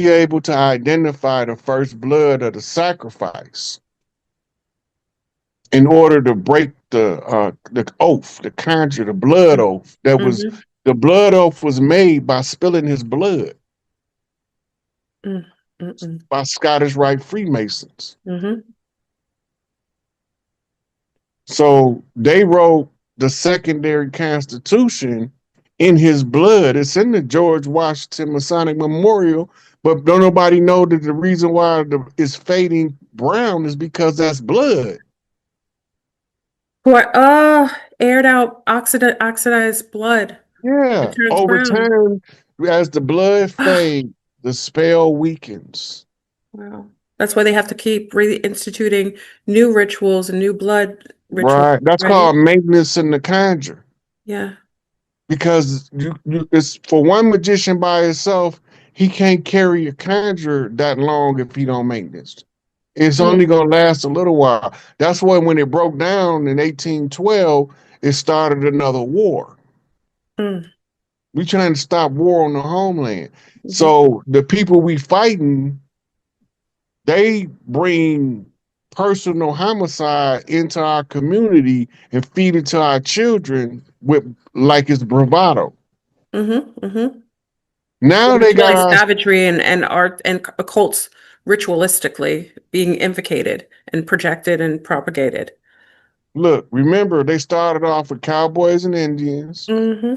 able to identify the first blood of the sacrifice in order to break the oath, the conjure, the blood oath. That was Mm-hmm. the blood oath was made by spilling his blood Mm-hmm. by Scottish Rite Freemasons. Mm-hmm. So they wrote the secondary constitution in his blood. It's in the George Washington Masonic Memorial, but don't nobody know that the reason why it's fading brown is because that's blood. What? Aired out oxidized blood. It Yeah. turns Over brown. time, as the blood fades, the spell weakens. Wow. That's why they have to keep reinstituting new rituals and new blood rituals, Right. That's right? called maintenance in the conjure. Yeah. Because it's for one magician by himself, he can't carry a conjure that long if he don't maintenance. It's Mm, only gonna last a little while. That's why when it broke down in 1812, it started another war. mm, We trying to stop war on the homeland. mhm. So the people we fighting, they bring personal homicide into our community and feed it to our children with like it's bravado. Mhm, mhm. Now they It's got really us. savagery and art and occults ritualistically being invocated and projected and propagated. Look, remember they started off with cowboys and Indians, Hmm.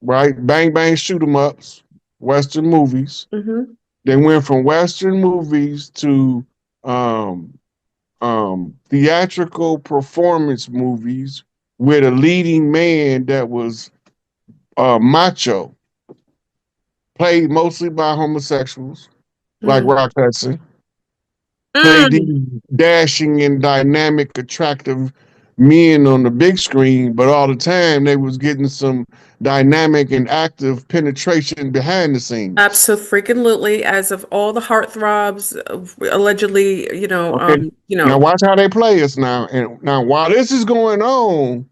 right? Bang bang shoot 'em ups, Western movies. Hmm. They went from Western movies to um, theatrical performance movies with a leading man that was macho, played mostly by homosexuals like Mm. Rock Hudson, played these Mm. dashing and dynamic, attractive men on the big screen, but all the time they was getting some dynamic and active penetration behind the scenes. Absolutely, as of all the heartthrobs, allegedly, Okay. Now watch how they play us now. And now while this is going on,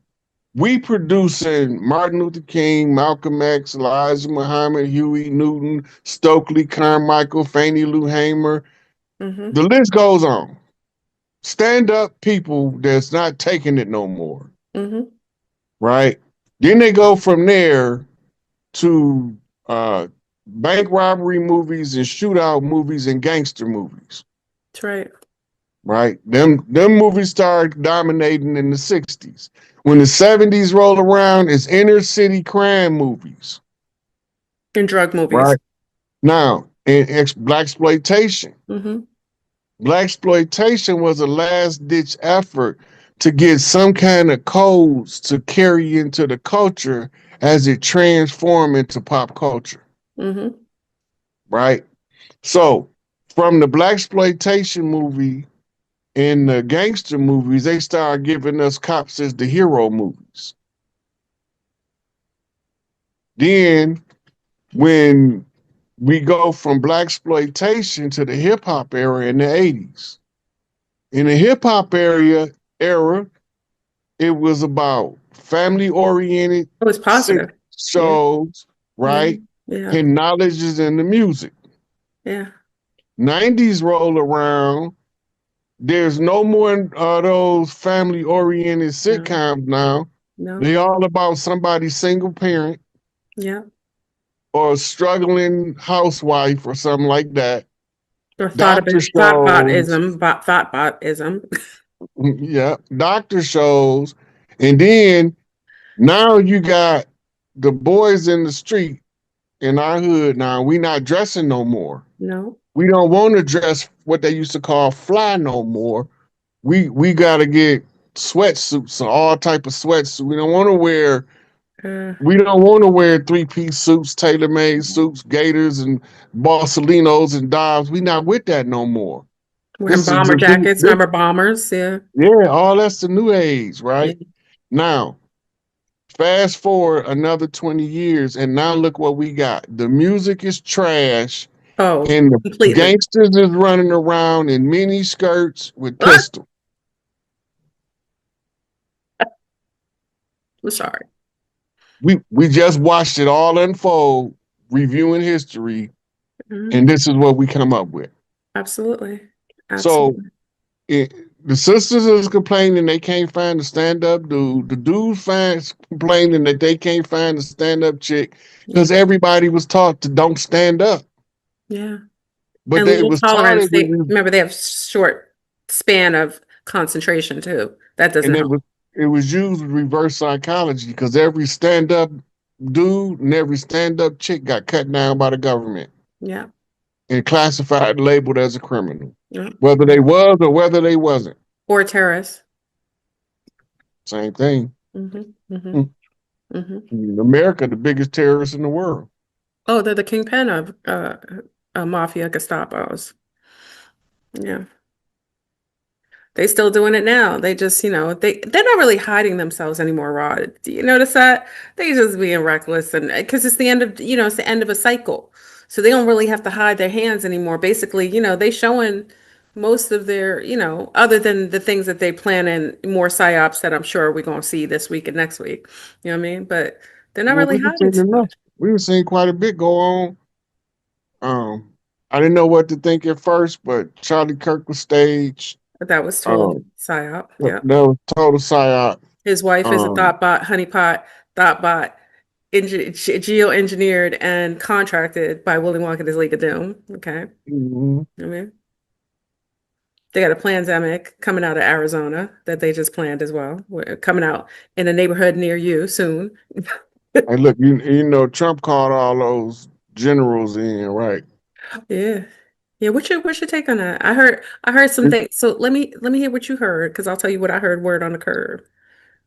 we producing Martin Luther King, Malcolm X, Elijah Muhammad, Huey Newton, Stokely Carmichael, Fannie Lou Hamer. hmm The list goes on. Stand up people that's not taking it no more, hmm right? Then they go from there to uh, bank robbery movies and shootout movies and gangster movies, That's right. right? Them movies started dominating in the 60s. When the 70s roll around, it's inner city crime movies, In drug movies. right? Now, in black exploitation. Hmm. Black exploitation was a last ditch effort to get some kind of codes to carry into the culture as it transformed into pop culture, Hmm. right? So, from the black exploitation movie and the gangster movies, they started giving us cops as the hero movies. Then, when we go from black exploitation to the hip hop era in the 80s, in the hip hop era, it was about family oriented It was positive. Yeah. shows, Yeah. right? Yeah. And knowledge is in the music. Yeah. 90s roll around. There's no more those family oriented No. sitcoms now. No. They all about somebody single parent Yeah. or struggling housewife or something like that. Or Doctor shows, thoughtbotism, thougbotism. yeah, doctor shows. And then now you got the boys in the street in our hood now. We not dressing no more. No. We don't want to dress what they used to call fly no more. We gotta get sweatsuits, all type of sweatsuits. Uh, We don't want to wear 3-piece suits, tailor-made suits, gaiters and Borsalinos and Dobbs. We not with that no more. Wearing This is bomber the jackets. Remember bombers? Yeah. yeah, all that's the new age, Yeah. right? Now, fast forward another 20 years, and now look what we got. The music is trash, Oh, and the completely. gangsters is running around in mini skirts with Ah, pistols. I'm sorry. We just watched it all unfold, reviewing history Mhm. And this is what we come up with. Absolutely. So Absolutely. it, the sisters is complaining they can't find a stand-up dude. The dudes fans complaining that they can't find a stand-up chick Yeah. because everybody was taught to don't stand up. Yeah. But And they low was taught tolerance. it when They remember they have short span of concentration too. That doesn't and help. it was used with reverse psychology because every stand-up dude and every stand-up chick got cut down by the government Yeah. and classified and labeled as a criminal. Yeah. Whether they was or whether they wasn't. Or terrorists. Same thing. Hmm. Hmm. Hmm. Hmm. America, the biggest terrorist in the world. Oh, they're the kingpin of mafia Gestapos. Yeah. They still doing it now. They just, they're not really hiding themselves anymore, Rod. Do you notice that? They just being reckless and because it's the end of, it's the end of a cycle. So they don't really have to hide their hands anymore. Basically, they showing most of their, other than the things that they plan in more psyops that I'm sure we're gonna see this week and next week. You know what I mean? But they're not Well, really we've hiding seen too enough. much. We've seen quite a bit go on. I didn't know what to think at first, but Charlie Kirk was staged. But that was total Um, psyop. that Yeah. was total psyop. His wife is a Um, honeypot, thoughtbot, geoengineered and contracted by Willy Wonka and his League of Doom. Okay. mhm. I mean, they got a pandemic coming out of Arizona that they just planned as well. We're coming out in a neighborhood near you soon. And look, you know, Trump called all those generals in, right? Yeah. Yeah, what's your take on that? I heard some things. So let me hear what you heard because I'll tell you what I heard word on the curb.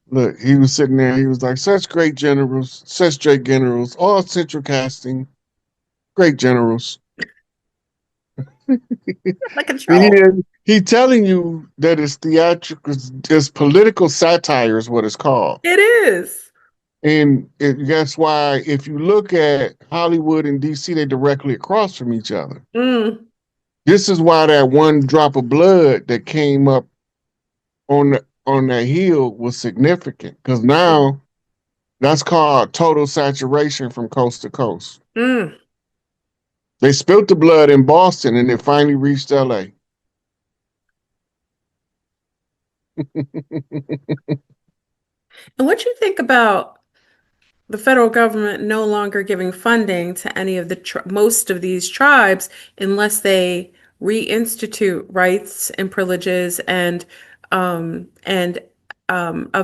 Look, he was sitting there. He was like, such great generals, all central casting, great generals. Like He control. he telling you that it's theatrical, it's political satire is what it's called. It is. And that's why if you look at Hollywood and DC, they're directly across from each other. Mm, This is why that one drop of blood that came up on that hill was significant because now that's called total saturation from coast to coast. mm. They spilt the blood in Boston and it finally reached LA. And what you think about the federal government no longer giving funding to any of most of these tribes unless they reinstitute rights and privileges and of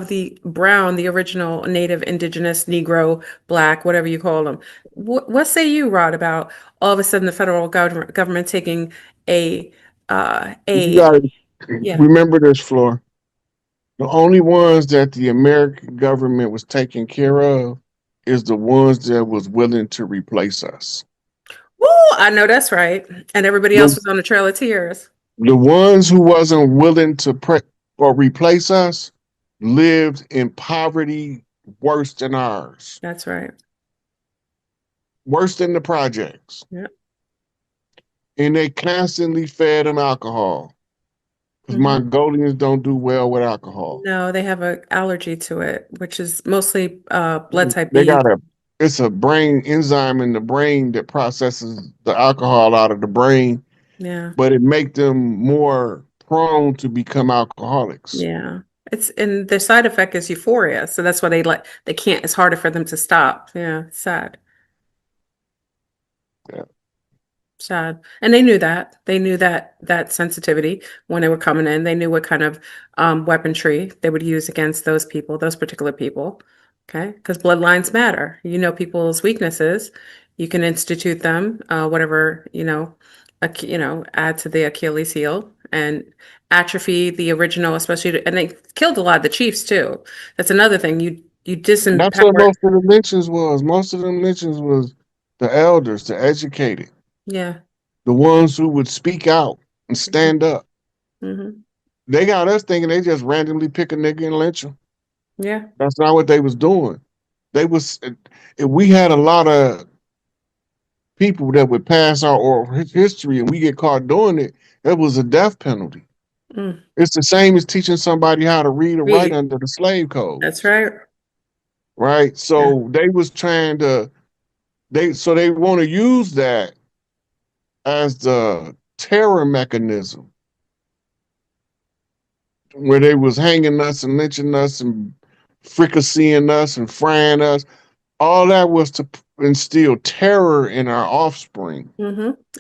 the original Native, Indigenous, Negro, Black, whatever you call them. What say you, Rod, about all of a sudden the federal government taking a You got to yeah. remember this, Floor. The only ones that the American government was taking care of is the ones that was willing to replace us. Woo, I know that's right. And everybody else The, was on the Trail of Tears. the ones who wasn't willing to or replace us lived in poverty worse than ours, That's right. worse than the projects. Yeah. And they constantly fed them alcohol because Hmm. Mongolians don't do well with alcohol. No, they have an allergy to it, which is mostly blood type They B. got it's a brain enzyme in the brain that processes the alcohol out of the brain, Yeah. but it make them more prone to become alcoholics. Yeah. And the side effect is euphoria. So that's why they can't, it's harder for them to stop. Yeah. It's sad. Yeah. Sad. And they knew that. They knew that sensitivity when they were coming in. They knew what kind of weaponry they would use against those people, those particular people. Okay. Because bloodlines matter. You know people's weaknesses. You can institute them, whatever, add to the Achilles heel and atrophy the original, especially, and they killed a lot of the chiefs too. That's another thing. You That's what disempowered. most of the lynchings was. Most of them lynchings was the elders, the educated, Yeah. the ones who would speak out and stand up. Hmm. They got us thinking they just randomly pick a nigga and lynch him. Yeah. That's not what they was doing. They was we had a lot of people that would pass our oral history and we get caught doing it, it was a death penalty. Mm. It's the same as teaching somebody how to read and write Read. under the slave That's codes, right. right? Yeah. So they was trying to they want to use that as the terror mechanism, where they was hanging us and lynching us and fricasseeing us and frying us. All that was to instill terror in our offspring.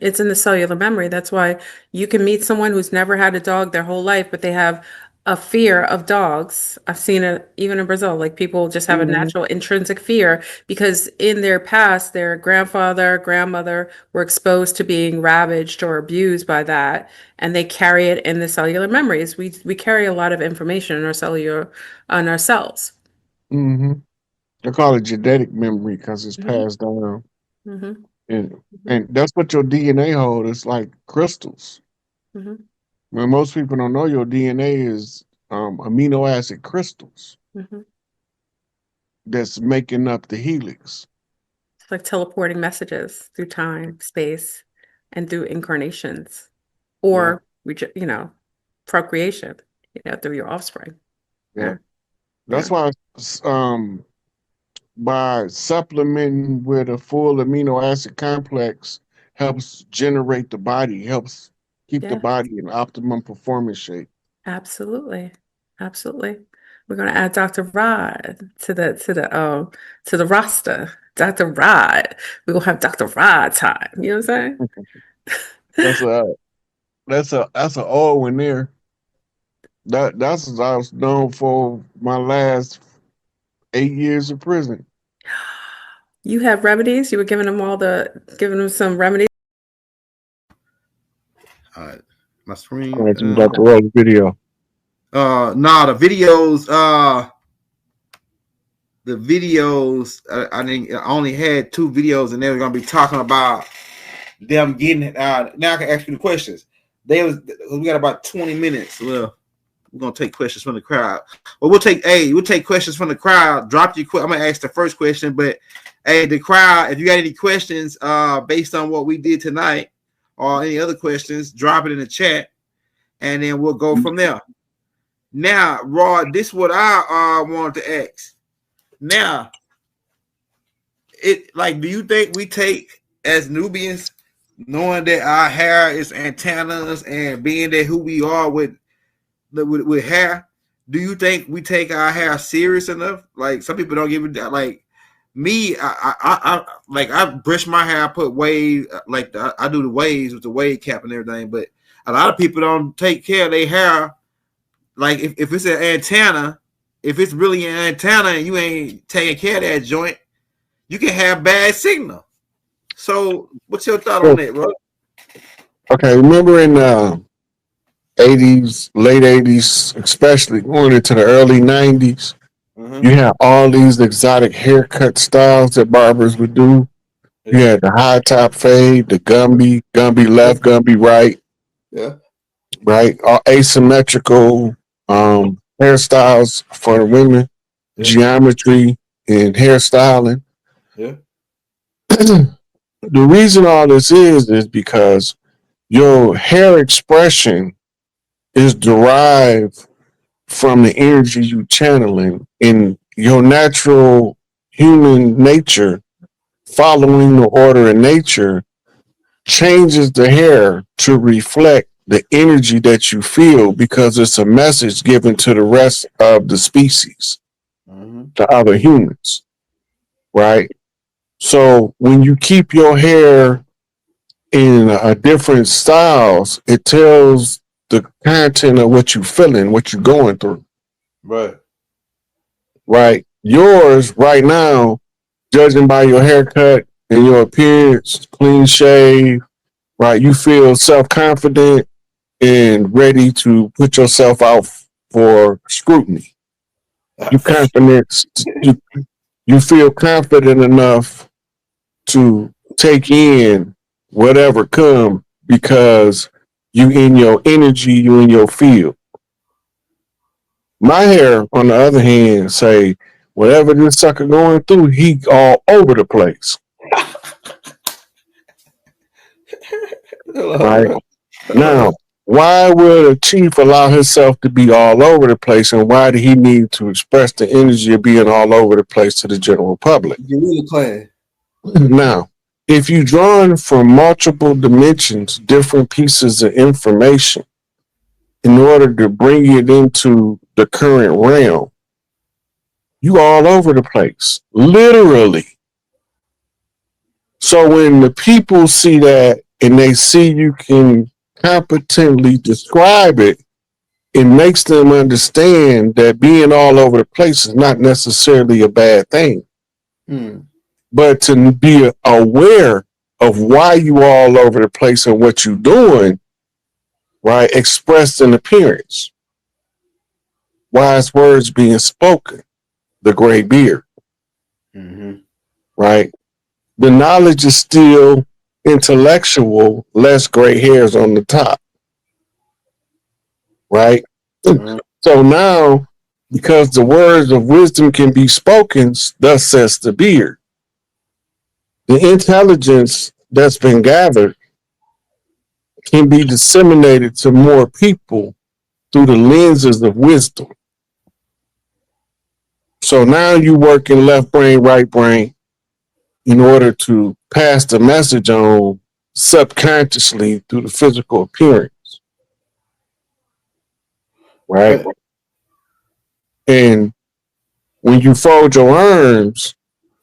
It's in the cellular memory. That's why you can meet someone who's never had a dog their whole life, but they have a fear of dogs. I've seen it even in Brazil. Like people just have a Mhm. natural intrinsic fear because in their past, their grandfather, grandmother were exposed to being ravaged or abused by that, and they carry it in the cellular memories. We carry a lot of information in our cellular on our cells. Mhm. They call it genetic memory because it's hmm passed down, hmm and hmm that's what your DNA holds. It's like crystals. hmm When most people don't know, your DNA is amino acid crystals hmm that's making up the helix. It's like teleporting messages through time, space, and through incarnations, Yeah, or procreation, through your offspring. yeah. Yeah, That's yeah, why by supplementing with a full amino acid complex helps generate the body, helps keep the yeah, body in optimum performance shape. absolutely, absolutely. We're gonna add Dr. Rod to the roster. Dr. Rod. We're gonna have Dr. Rod time. You know what I'm That's saying? a that's a old one there. That's what I was known for my last 8 years of prison. You have remedies. You were giving them some remedies. My screen. Watching Dr. Roll's video. Nah, the videos. I think I only had 2 videos, and they were gonna be talking about them getting. Now I can ask you the questions. We got about 20 minutes. Well, we're gonna take questions from the crowd. Well, we'll take questions from the crowd. Drop your. I'm gonna ask the first question, but hey, the crowd, if you got any questions, based on what we did tonight, or any other questions, drop it in the chat, and then we'll go from there. Now, Rod, this is what I wanted to ask. Now, do you think we take as Nubians, knowing that our hair is antennas and being that who we are with hair, do you think we take our hair serious enough? Like some people don't give it that. Like me, I brush my hair, I put wave, I do the waves with the wave cap and everything. But a lot of people don't take care of their hair. Like if it's an antenna, if it's really an antenna and you ain't taking care of that joint, you can have bad signal. So what's your thought on that, bro? Okay, remember in 80s, late 80s, especially going into the early 90s, you had all these exotic haircut styles that barbers would do. You had the high top fade, the Gumby left, Gumby right, Yeah. right? All asymmetrical hairstyles for the women, geometry and hairstyling. Yeah. The reason all this is because your hair expression is derived from the energy you channeling in your natural human nature, following the order of nature changes the hair to reflect the energy that you feel because it's a message given to the rest of the species, to other humans, right? So when you keep your hair in different styles, it tells the content of what you're feeling, what you're going through. Right. Right. Yours right now, judging by your haircut and your appearance, clean shave, right? You feel self confident and ready to put yourself out for scrutiny. You confident, you, you feel confident enough to take in whatever come because you in your energy, you in your field. My hair, on the other hand, say whatever this sucker going through, he all over the place. Right now, why would a chief allow himself to be all over the place, and why did he need to express the energy of being all over the place to the general public? You really playing. Now, if you drawing from multiple dimensions, different pieces of information, in order to bring it into the current realm, you all over the place, literally. So when the people see that and they see you can competently describe it, it makes them understand that being all over the place is not necessarily a bad thing. But to be aware of why you all over the place and what you're doing, right, expressed in appearance. Wise words being spoken, the gray beard, right? The knowledge is still intellectual, less gray hairs on the top, right? So now, because the words of wisdom can be spoken, thus says the beard. The intelligence that's been gathered can be disseminated to more people through the lenses of wisdom. So now you work in left brain, right brain in order to pass the message on subconsciously through the physical appearance. Right? And when you fold your arms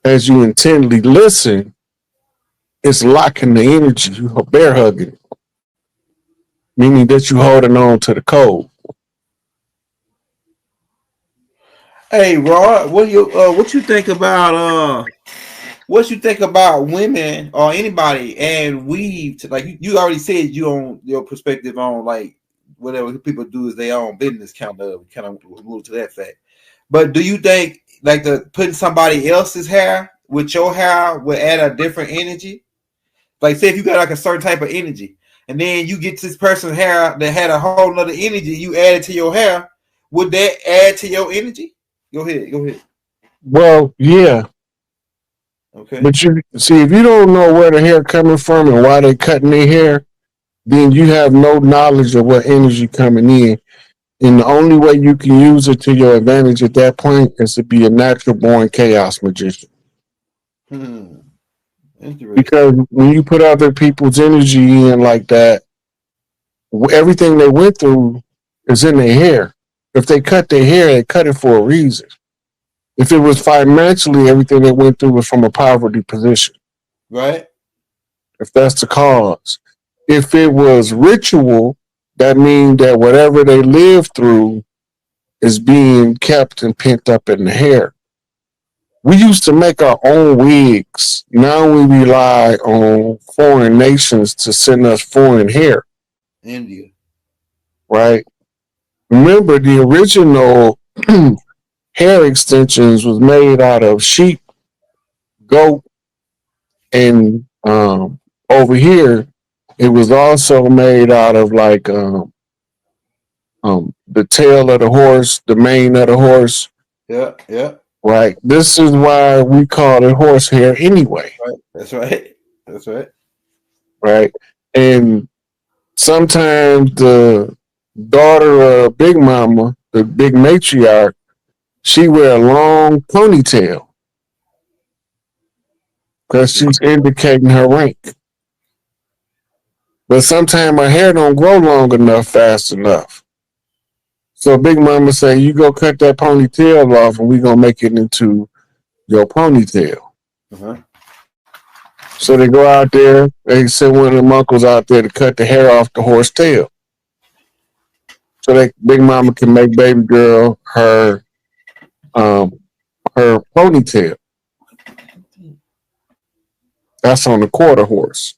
as you intently listen, it's locking the energy, you bear hugging, meaning that you holding on to the code. Hey, Rod, what you think about women or anybody and weave? Like you already said, you on your perspective on like whatever people do is their own business. Kind of move to that fact. But do you think like putting somebody else's hair with your hair would add a different energy? Like say if you got like a certain type of energy, and then you get this person's hair that had a whole nother energy, you add it to your hair. Would that add to your energy? Go ahead. Well, yeah. Okay. But you see, if you don't know where the hair coming from and why they cutting their hair, then you have no knowledge of what energy coming in. And the only way you can use it to your advantage at that point is to be a natural born chaos magician. Because when you put other people's energy in like that, everything they went through is in their hair. If they cut their hair, they cut it for a reason. If it was financially, everything they went through was from a poverty position. Right. If that's the cause. If it was ritual, that means that whatever they lived through is being kept and pent up in the hair. We used to make our own wigs. Now we rely on foreign nations to send us foreign hair. India. Right? Remember, the original hair extensions was made out of sheep, goat, and over here it was also made out of like the tail of the horse, the mane of the horse. Yeah. Right. This is why we call it horsehair anyway. Right. That's right. Right. And sometimes the daughter of Big Mama, the big matriarch, she wear a long ponytail because she's indicating her rank. But sometimes her hair don't grow long enough, fast enough. So Big Mama say, you go cut that ponytail off and we gonna make it into your ponytail. So they go out there, they send one of them uncles out there to cut the hair off the horse tail. So that Big Mama can make baby girl her ponytail. That's on the quarter horse.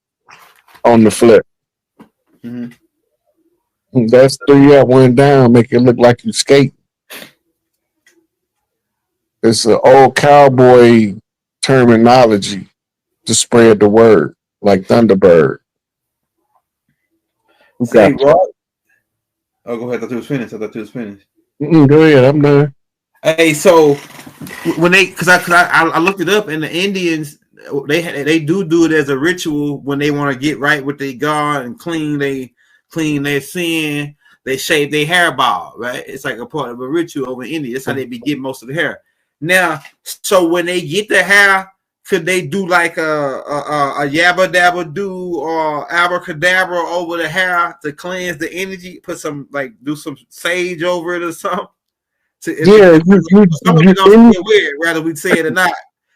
On the flip. That's 3 up, 1 down, make it look like you skate. It's an old cowboy terminology to spread the word, like Thunderbird. Say, Rod. Oh, go ahead. I thought you was finished. Go ahead. I'm done. Hey, so when because I looked it up, and the Indians they do it as a ritual when they want to get right with their God and clean their sin. They shave their hair bald, right? It's like a part of a ritual over in India. That's how they be getting most of the hair. Now, so when they get the hair could they do like a yabba dabba do or abracadabra over the hair to cleanse the energy? Put some like do some sage over it or something. Yeah, Some of it gonna feel weird, whether we say it or not.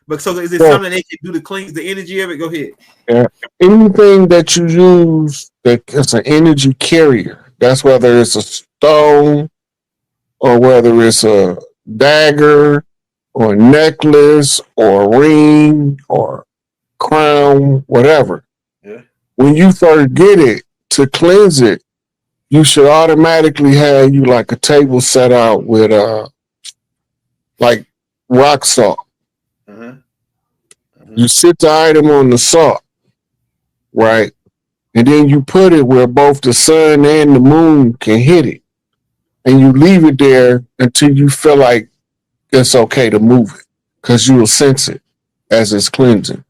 But so is it something they can do to cleanse the energy of it? Go ahead. yeah. Anything that you use that is an energy carrier, that's whether it's a stone or whether it's a dagger or a necklace or a ring or crown, whatever. Yeah. When you first get it to cleanse it, you should automatically have you like a table set out with like rock salt. You sit the item on the salt, right? And then you put it where both the sun and the moon can hit it. And you leave it there until you feel like it's okay to move it. Because you will sense it as it's cleansing.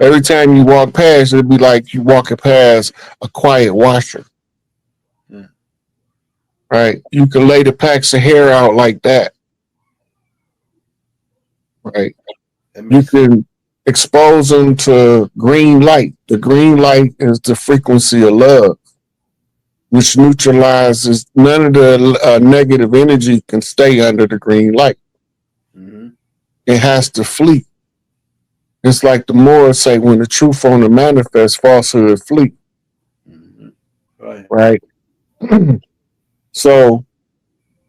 Every time you walk past, it'll be like you walking past a quiet washer. Right? You can lay the packs of hair out like that. Right? You can expose them to green light. The green light is the frequency of love, which neutralizes none of the negative energy can stay under the green light. It has to flee. It's like the Moors say, when the truth on the manifest, falsehood flee. Right? So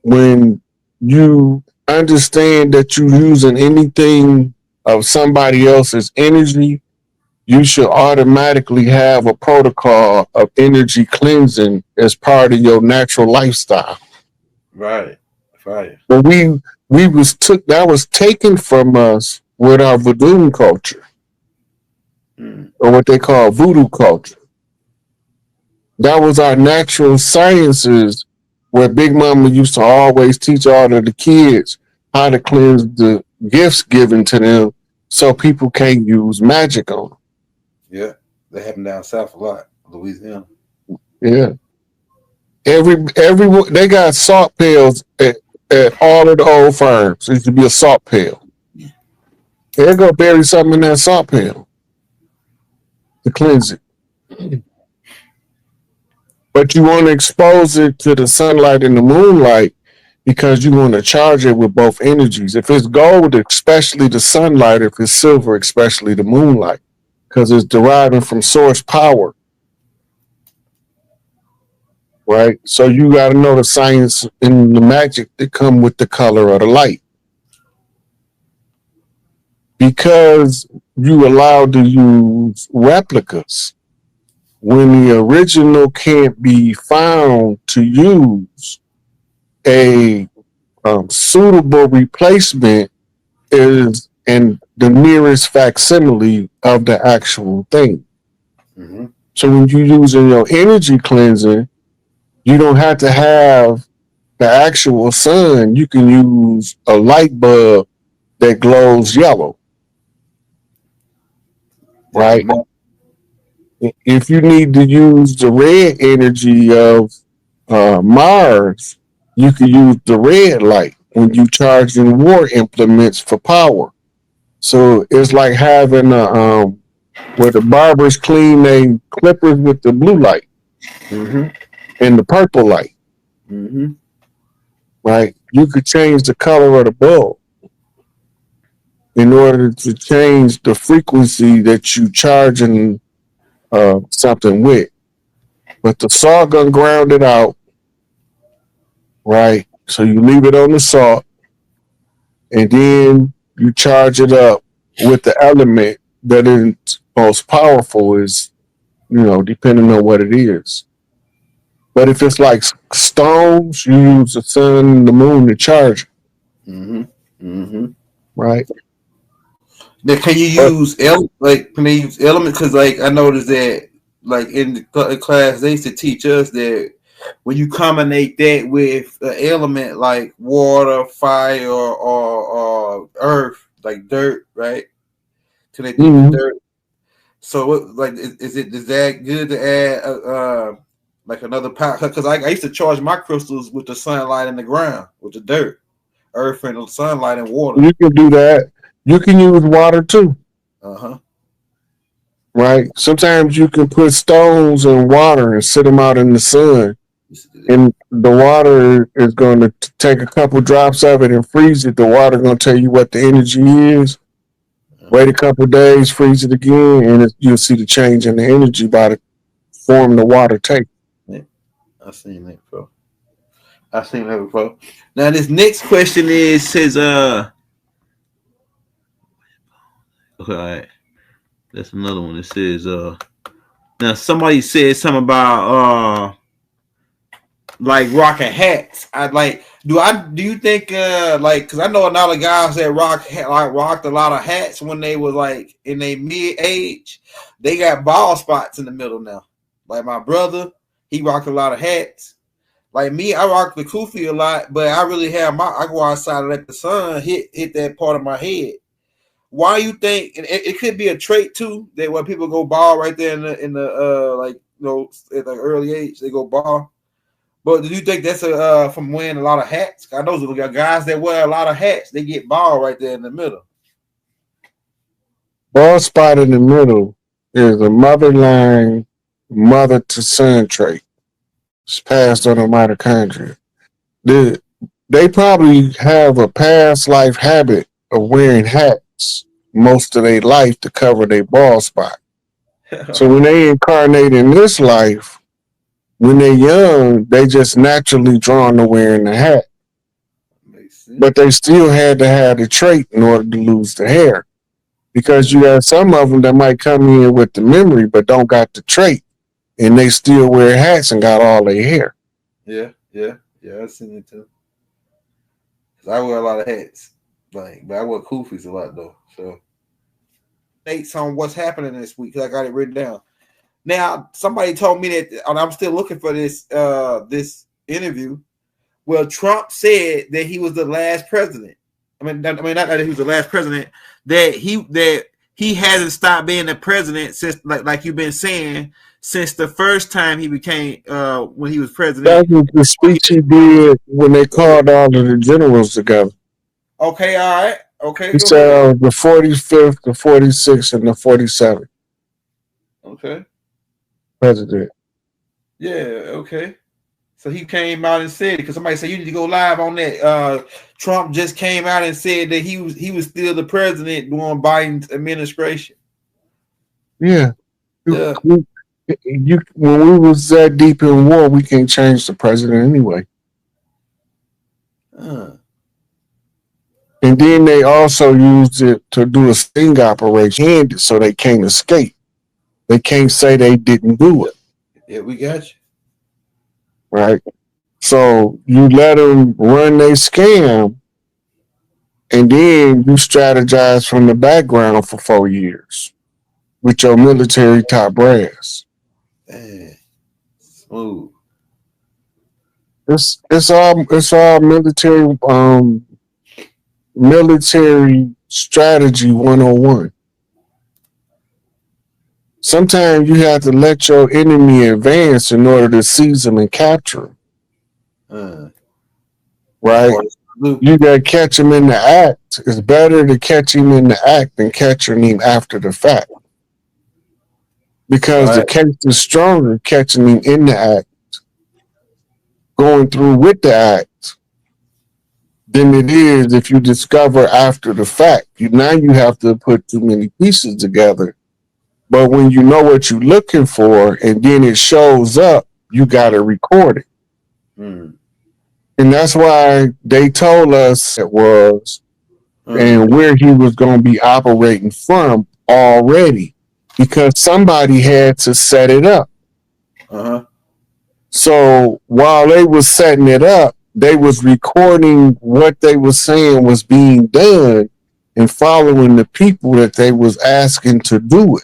when you understand that you're using anything of somebody else's energy, you should automatically have a protocol of energy cleansing as part of your natural lifestyle. Right. But that was taken from us with our voodoo culture, or what they call voodoo culture. That was our natural sciences, where Big Mama used to always teach all of the kids how to cleanse the gifts given to them so people can't use magic on them. Yeah, that happened down south a lot, Louisiana. Yeah. They got salt pails at all of the old farms. It used to be a salt pail. They're going to bury something in that salt pail to cleanse it. But you want to expose it to the sunlight and the moonlight because you want to charge it with both energies. If it's gold, especially the sunlight. If it's silver, especially the moonlight, because it's deriving from source power. Right? So you got to know the science and the magic that come with the color of the light. Because you allowed to use replicas when the original can't be found to use, a suitable replacement is in the nearest facsimile of the actual thing. So when you're using your energy cleansing, you don't have to have the actual sun. You can use a light bulb that glows yellow. Right? If you need to use the red energy of Mars, you can use the red light when you charging war implements for power. So it's like having where the barbers clean their clippers with the blue light and the purple light. Right? You could change the color of the bulb in order to change the frequency that you charging something with. But the salt gonna ground it out, right? So you leave it on the salt, and then you charge it up with the element that is most powerful, is, depending on what it is. But if it's like stones, you use the sun and the moon to charge it. Right? Now, can you use elements? Because I noticed that in the class they used to teach us that when you combine that with an element like water, fire, or earth, like dirt, right? Till they do the dirt. So, is that good to add another power? Because I used to charge my crystals with the sunlight and the ground, with the dirt, earth, and the sunlight and water. You can do that. You can use water too. right? Sometimes you can put stones in water and sit them out in the sun, and the water is going to take a couple drops of it and freeze it. The water going to tell you what the energy is. Wait a couple days, freeze it again, and you'll see the change in the energy by the form the water takes. Yeah, I've seen that before. I've seen that before. Now this next question says all right, that's another one. It says now somebody said something about like rocking hats. Do you think like, because I know a lot of guys that rocked a lot of hats when they was like in their mid age, they got bald spots in the middle now. Like my brother, he rocked a lot of hats. Like me, I rock the kufi a lot, but I really have I go outside and let the sun hit that part of my head. Why you think? And it could be a trait too, that when people go bald right there in the like, you know, at like early age they go bald. But do you think that's from wearing a lot of hats? I know those guys that wear a lot of hats, they get bald right there in the middle. Bald spot in the middle is a mother to son trait. It's passed on the mitochondria. They probably have a past life habit of wearing hats most of their life to cover their bald spot. So when they incarnate in this life, when they're young, they just naturally drawn to wearing the hat. But they still had to have the trait in order to lose the hair. Because you have some of them that might come in with the memory but don't got the trait, and they still wear hats and got all their hair. Yeah, I've seen it too. Cause I wear a lot of hats, but I wear kufis a lot though. So, dates on what's happening this week. Cause I got it written down. Now, somebody told me that, and I'm still looking for this interview. Well, Trump said that he was the last president. Not that he was the last president. That he hasn't stopped being the president since, like you've been saying, since the first time he became when he was president. That was the speech he did when they called all of the generals together. Okay, all right. Okay. He said the 45th, the 46th, and the 47th. Okay. President. Yeah, okay. So he came out and said it, because somebody said you need to go live on that. Trump just came out and said that he was still the president during Biden's administration. Yeah. When we was that deep in war, we can't change the president anyway. And then they also used it to do a sting operation, so they can't escape. They can't say they didn't do it. Yeah, we got you. Right? So you let them run their scam, and then you strategize from the background for 4 years with your military top brass. Man, smooth. It's all military strategy 101. Sometimes you have to let your enemy advance in order to seize them and capture them. Right? You got to catch him in the act. It's better to catch him in the act than catching him after the fact. Because the case is stronger catching him in the act, going through with the act, than it is if you discover after the fact. Now you have to put too many pieces together. But when you know what you're looking for and then it shows up, you got to record it. And that's why they told us it was and where he was going to be operating from already, because somebody had to set it up. So while they was setting it up, they was recording what they was saying was being done and following the people that they was asking to do it,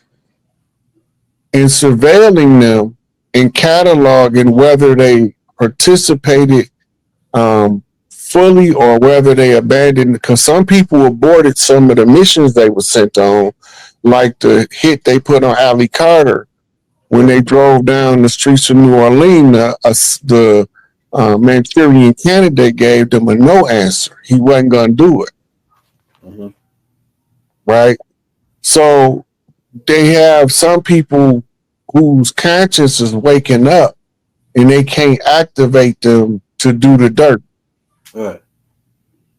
and surveilling them and cataloging whether they participated fully or whether they abandoned, because some people aborted some of the missions they were sent on, like the hit they put on Ali Carter when they drove down the streets of New Orleans. The Manchurian candidate gave them a no answer. He wasn't going to do it. Right? So they have some people whose conscience is waking up and they can't activate them to do the dirt. Right.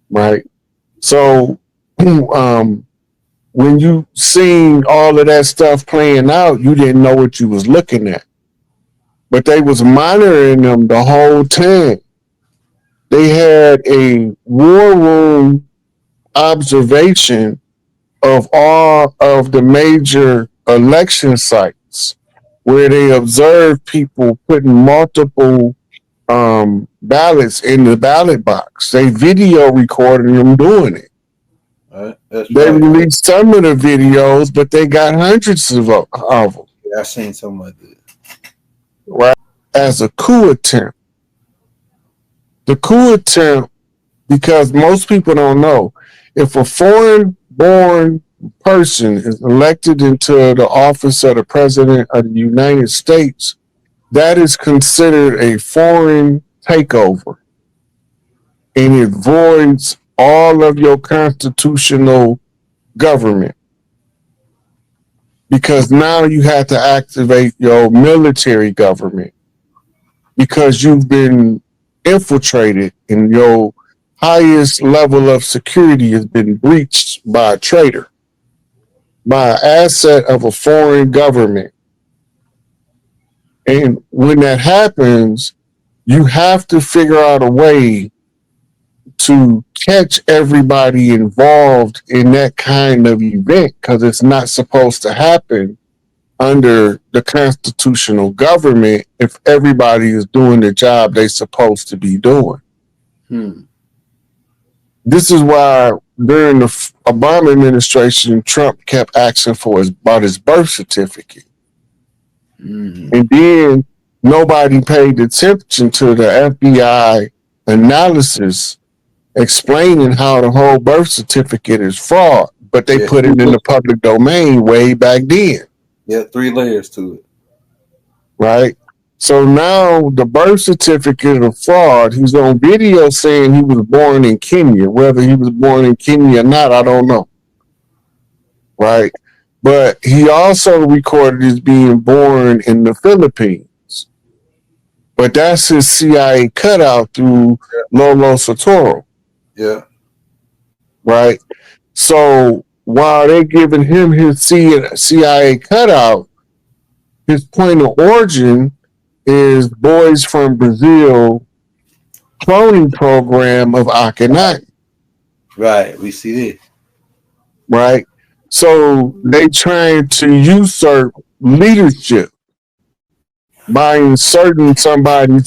Right. So when you seen all of that stuff playing out, you didn't know what you was looking at. But they was monitoring them the whole time. They had a war room observation of all of the major election sites where they observed people putting multiple ballots in the ballot box. They video recorded them doing it. That's They right. released some of the videos, but they got hundreds of them. Yeah, I seen something like that. Right? As a coup attempt. The coup attempt, because most people don't know, if a foreign-born person is elected into the office of the President of the United States, that is considered a foreign takeover. And it voids all of your constitutional government. Because now you have to activate your military government. Because you've been infiltrated and your highest level of security has been breached by a traitor, by an asset of a foreign government. And when that happens, you have to figure out a way to catch everybody involved in that kind of event, because it's not supposed to happen under the constitutional government if everybody is doing the job they're supposed to be doing. This is why during the Obama administration, Trump kept asking for about his birth certificate. And then nobody paid attention to the FBI analysis explaining how the whole birth certificate is fraud, but they put it in the public domain way back then. Yeah, 3 layers to it. Right? So now the birth certificate of fraud, he's on video saying he was born in Kenya. Whether he was born in Kenya or not, I don't know. Right? But he also recorded as being born in the Philippines. But that's his CIA cutout through Lolo Sotoro. Yeah. Right? So while they're giving him his CIA cutout, his point of origin is Boys from Brazil cloning program of Akhenaten. Right, we see this. Right? So they trying to usurp leadership by inserting somebody